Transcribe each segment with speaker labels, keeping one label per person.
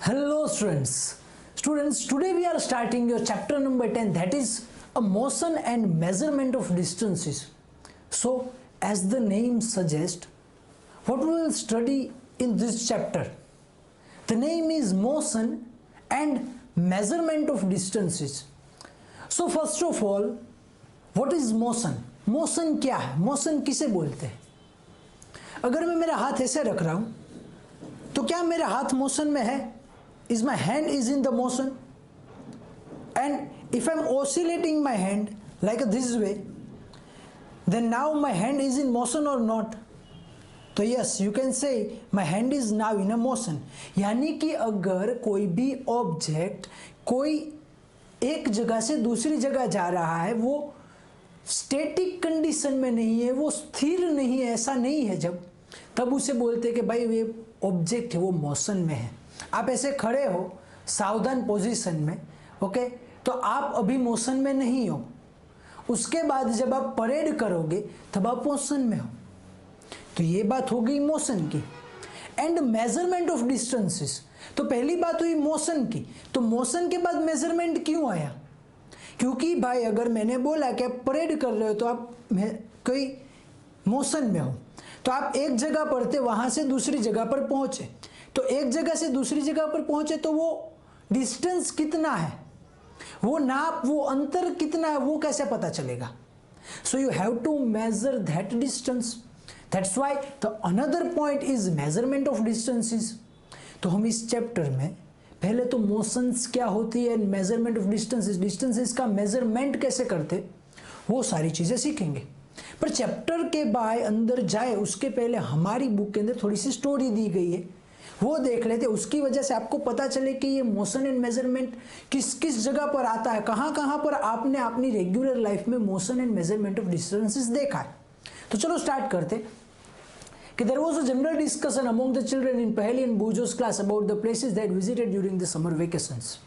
Speaker 1: Hello students. Students, today we are starting your chapter number 10, that is a motion and measurement of distances. So as the name suggests, what we will study in this chapter? The name is motion and measurement of distances. So first of all, what is motion? Motion क्या है? Motion किसे बोलते हैं? अगर मैं मेरा हाथ ऐसे रख रहा हूं तो क्या मेरा हाथ मोशन में है? Is my hand is in the motion? And if I'm oscillating my hand like this way, then now my hand is in motion or not? तो yes, you can say my hand is now in a motion. यानी कि अगर कोई भी object कोई एक जगह से दूसरी जगह जा रहा है, वो स्टैटिक कंडीशन में नहीं है, वो स्थिर नहीं है, ऐसा नहीं है, जब तब उसे बोलते हैं कि भाई ये ऑब्जेक्ट है वो मोशन में है। आप ऐसे खड़े हो सावधान पोजीशन में, ओके, तो आप अभी मोशन में नहीं हो। उसके बाद जब आप परेड करोगे तब आप मोशन में हो। तो ये बात हो गई मोशन की। एंड मेजरमेंट ऑफ डिस्टेंसेस, तो पहली बात हुई मोशन की। तो मोशन के बाद मेजरमेंट क्यों आया? क्योंकि भाई अगर मैंने बोला कि आप परेड कर रहे हो तो आप कोई मोशन में हो, तो आप एक जगह पर थे, वहां से दूसरी जगह पर पहुंचे, तो एक जगह से दूसरी जगह पर पहुंचे तो वो डिस्टेंस कितना है, वो नाप, वो अंतर कितना है, वो कैसे पता चलेगा? So you have to measure that distance. That's why the another point is measurement of distances. तो हम इस चैप्टर में पहले तो मोशंस क्या होती है, मेजरमेंट ऑफ डिस्टेंसेस, डिस्टेंसेस का मेजरमेंट कैसे करते, वो सारी चीजें सीखेंगे। पर चैप्टर के बाय अंदर जाए उसके पहले हमारी बुक के अंदर थोड़ी सी स्टोरी दी गई है, वो देख लेते। उसकी वजह से आपको पता चले कि ये मोशन एंड मेजरमेंट किस किस जगह पर आता है, कहाँ कहाँ पर आपने अपनी रेगुलर लाइफ में motion and measurement of distances देखा है। तो चलो स्टार्ट करते कि there was a general discussion among the children in Paheli and Bujo's class about the places they had visited during the summer vacations.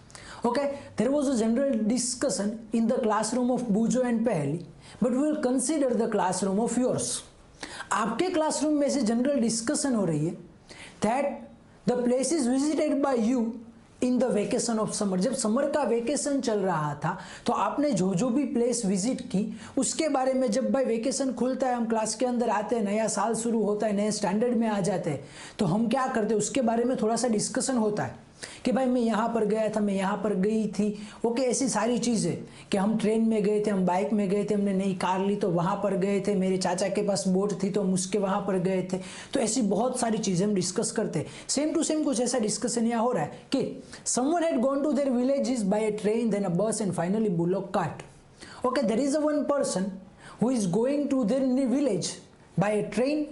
Speaker 1: Okay, there was a general discussion in the classroom of Bujo and Paheli, but we will consider the classroom of yours. आपके classroom में से general discussion हो रही है that the places visited by you in the vacation of summer. जब summer का vacation चल रहा था तो आपने जो जो भी प्लेस विजिट की उसके बारे में, जब भाई वेकेशन खुलता है, हम क्लास के अंदर आते हैं, नया साल शुरू होता है, नए स्टैंडर्ड में आ जाते हैं, तो हम क्या करते हैं उसके बारे में थोड़ा सा डिस्कशन होता है कि भाई मैं यहाँ पर गया था, मैं यहाँ पर गई थी, ओके, ऐसी सारी चीज़ें कि हम ट्रेन में गए थे, हम बाइक में गए थे, हमने नई कार ली तो वहाँ पर गए थे, मेरे चाचा के पास बोट थी तो हम उसके वहाँ पर गए थे। तो ऐसी बहुत सारी चीज़ें हम डिस्कस करते हैं। सेम टू सेम कुछ ऐसा डिस्कशन यहाँ हो रहा है कि someone had gone to their villages by a train, then a bus and finally bullock cart. Okay, there is a one person who is going to their village by a train,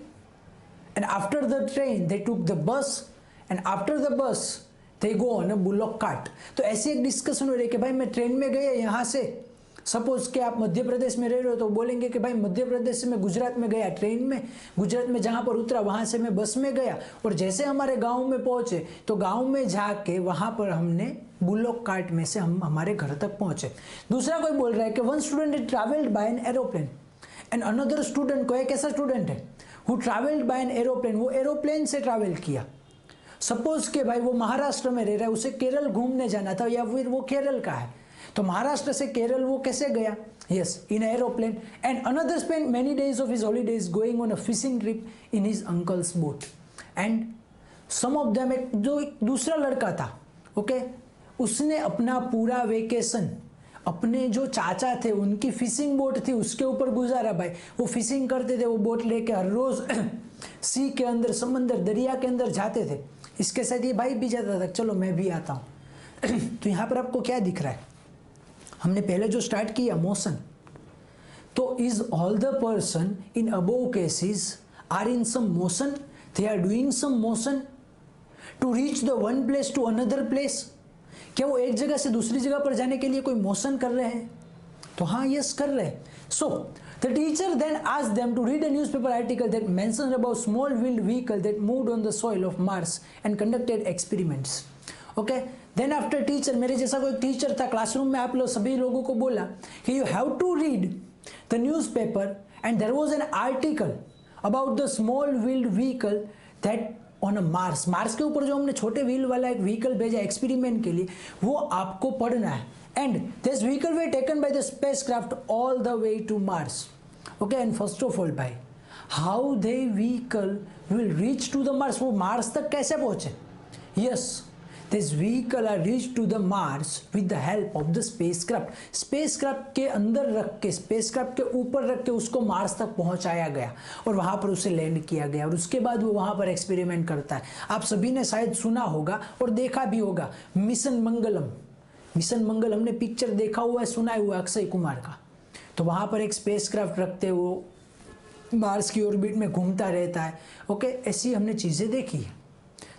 Speaker 1: and after the train they took the bus, and after the bus they go on a bullock cart. तो ऐसी एक discussion हो रही है कि भाई मैं train में गया यहाँ से, सपोज कि आप मध्य प्रदेश में रह रहे हो तो बोलेंगे कि भाई मध्य प्रदेश से मैं गुजरात में गया ट्रेन में, गुजरात में जहाँ पर उतरा वहाँ से मैं बस में गया, और जैसे हमारे गांव में पहुँचे तो गांव में जाके वहाँ पर हमने बुलॉक कार्ट में से हम हमारे घर तक पहुँचे। दूसरा कोई बोल रहा है कि one student travelled bye an aeroplane and another student, कोई एक ऐसा स्टूडेंट है who travelled bye an aeroplane, वो एरोप्लेन से ट्रैवल किया। सपोज के भाई वो महाराष्ट्र में रह रहा है, उसे केरल घूमने जाना था, या फिर वो केरल का है तो महाराष्ट्र से केरल वो कैसे गया? Yes, in aeroplane. And another spend many days of his holidays going on a fishing trip in his uncle's boat. And some of them, एक जो एक दूसरा लड़का था, ओके, उसने अपना पूरा वेकेशन अपने जो चाचा थे उनकी फिशिंग बोट थी उसके ऊपर गुजारा। भाई वो फिशिंग करते थे, वो बोट लेके हर रोज सी के अंदर, समंदर, दरिया के अंदर जाते थे। इसके साथ ये भाई भी जाता था, चलो मैं भी आता हूँ। तो यहाँ पर आपको क्या दिख रहा है? हमने पहले जो स्टार्ट किया मोशन, तो is all the person in above cases are in some motion, they are doing some motion to reach the one place to another place. क्या वो एक जगह से दूसरी जगह पर जाने के लिए कोई मोशन कर रहे हैं? तो हाँ, यस, कर रहे हैं। So the teacher then asked them to read a newspaper article that mentions about small wheeled vehicle that moved on the soil of Mars and conducted experiments. Okay, then after teacher, मेरे जैसा कोई teacher था classroom में, आप लोग सभी लोगों को बोला कि you have to read the newspaper and there was an article about the small wheeled vehicle that on a Mars. Mars के ऊपर जो हमने छोटे व्हील वाला एक व्हीकल भेजा एक्सपेरिमेंट के लिए, वो आपको पढ़ना है। And this vehicle were taken by the spacecraft all the way to Mars. Okay, and first of all भाई, how they vehicle will reach to the Mars, वो मार्स तक कैसे पहुंचे? Yes, this vehicle are reach to the Mars with the help of the spacecraft. Spacecraft के अंदर रख के, spacecraft के ऊपर रख के उसको मार्स तक पहुंचाया गया और वहां पर उसे लैंड किया गया और उसके बाद वो वहां पर एक्सपेरिमेंट करता है। आप सभी ने शायद सुना होगा और देखा भी होगा मिशन मंगलम। मिशन मंगल हमने पिक्चर देखा हुआ है, सुना हुआ है अक्षय कुमार का। तो वहां पर एक स्पेसक्राफ्ट रखते वो मार्स की ऑर्बिट में घूमता रहता है। ओके, ऐसी हमने चीजें देखी है।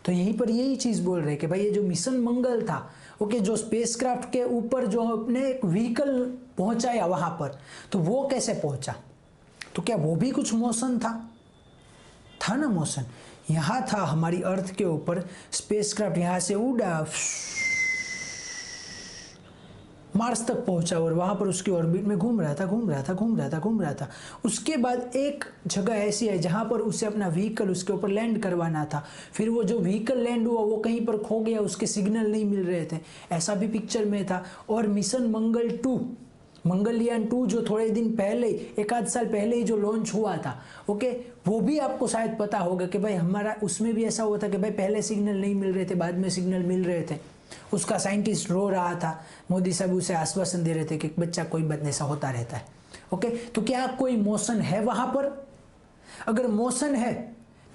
Speaker 1: तो यहीं पर यही चीज बोल रहे हैं कि भाई ये जो मिशन मंगल था, ओके, जो स्पेसक्राफ्ट के ऊपर जो अपने एक व्हीकल पहुंचाया वहां पर, तो वो कैसे पहुंचा? तो क्या वो भी कुछ मोशन था ना मोशन? यहां था हमारी अर्थ के ऊपर स्पेसक्राफ्ट, यहां से उड़ा मार्स तक पहुंचा और वहां पर उसकी ऑर्बिट में घूम रहा था। उसके बाद एक जगह ऐसी है जहां पर उसे अपना व्हीकल उसके ऊपर लैंड करवाना था। फिर वो जो व्हीकल लैंड हुआ वो कहीं पर खो गया, उसके सिग्नल नहीं मिल रहे थे, ऐसा भी पिक्चर में था। और मिशन मंगल 2, मंगलयान 2 जो थोड़े दिन पहले, एक आध साल पहले ही जो लॉन्च हुआ था, ओके, वो भी आपको शायद पता होगा कि भाई हमारा उसमें भी ऐसा हुआ था कि भाई पहले सिग्नल नहीं मिल रहे थे, बाद में सिग्नल मिल रहे थे। उसका साइंटिस्ट रो रहा था, मोदी साहब उसे आश्वासन दे रहे थे कि बच्चा कोई बात नहीं, ऐसा होता रहता है। ओके, तो क्या कोई मोशन है वहां पर? अगर मोशन है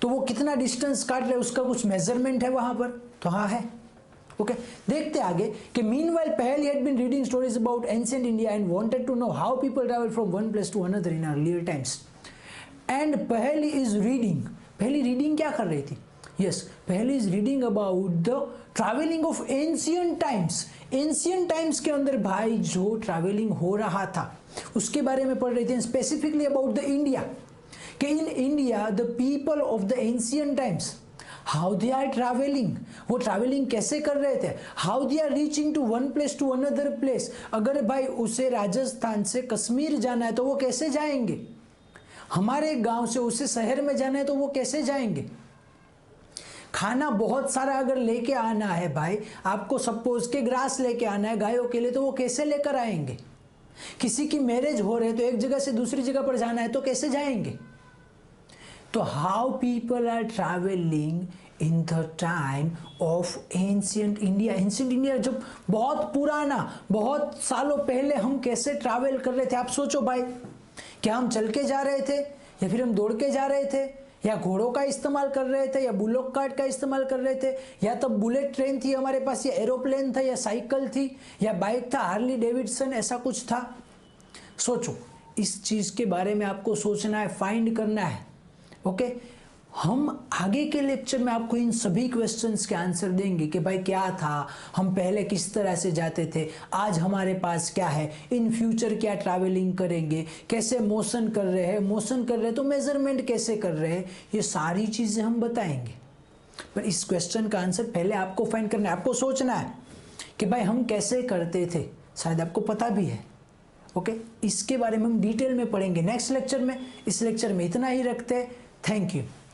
Speaker 1: तो वो कितना डिस्टेंस काट रहे, उसका कुछ मेजरमेंट है वहां पर? तो हाँ है। ओके, देखते आगे कि मीनवाइल पहल had been reading stories about ancient India and wanted to know how people travel from one place to another in earlier times. And पहल is reading, पहली रीडिंग क्या कर रही थी? यस, पहली is reading about the travelling of ancient times. Ancient times के अंदर भाई जो ट्रैवलिंग हो रहा था उसके बारे में पढ़ रही थी, स्पेसिफिकली अबाउट द इंडिया, कि in India the people of the ancient times how they are travelling, वो ट्रैवलिंग कैसे कर रहे थे, how they are reaching to one place to another place. अगर भाई उसे राजस्थान से कश्मीर जाना है तो वो कैसे जाएंगे, हमारे गांव से उसे शहर में जाना है तो वो कैसे जाएंगे। खाना बहुत सारा अगर लेके आना है भाई, आपको सपोज के ग्रास लेके आना है गायों के लिए, तो वो कैसे लेकर आएंगे। किसी की मैरिज हो रहे तो एक जगह से दूसरी जगह पर जाना है तो कैसे जाएंगे। तो how people are travelling in the time of ancient India. Ancient India जब बहुत पुराना, बहुत सालों पहले हम कैसे ट्रैवल कर रहे थे। आप सोचो भाई, क्या हम चल के जा रहे थे या फिर हम दौड़ के जा रहे थे, या घोड़ों का इस्तेमाल कर रहे थे, या बुलोक कार्ट का इस्तेमाल कर रहे थे, या तब बुलेट ट्रेन थी हमारे पास, या एरोप्लेन था, या साइकिल थी, या बाइक था, हार्ली डेविडसन, ऐसा कुछ था। सोचो, इस चीज के बारे में आपको सोचना है, फाइंड करना है। ओके, हम आगे के लेक्चर में आपको इन सभी क्वेश्चंस के आंसर देंगे कि भाई क्या था, हम पहले किस तरह से जाते थे, आज हमारे पास क्या है, इन फ्यूचर क्या ट्रैवलिंग करेंगे, कैसे मोशन कर रहे हैं, मोशन कर रहे हैं तो मेजरमेंट कैसे कर रहे हैं, ये सारी चीजें हम बताएंगे। पर इस क्वेश्चन का आंसर पहले आपको फाइंड करना है, आपको सोचना है कि भाई हम कैसे करते थे, शायद आपको पता भी है। ओके, इसके बारे में हम डिटेल में पढ़ेंगे नेक्स्ट लेक्चर में। इस लेक्चर में इतना ही रखते हैं। Thank you.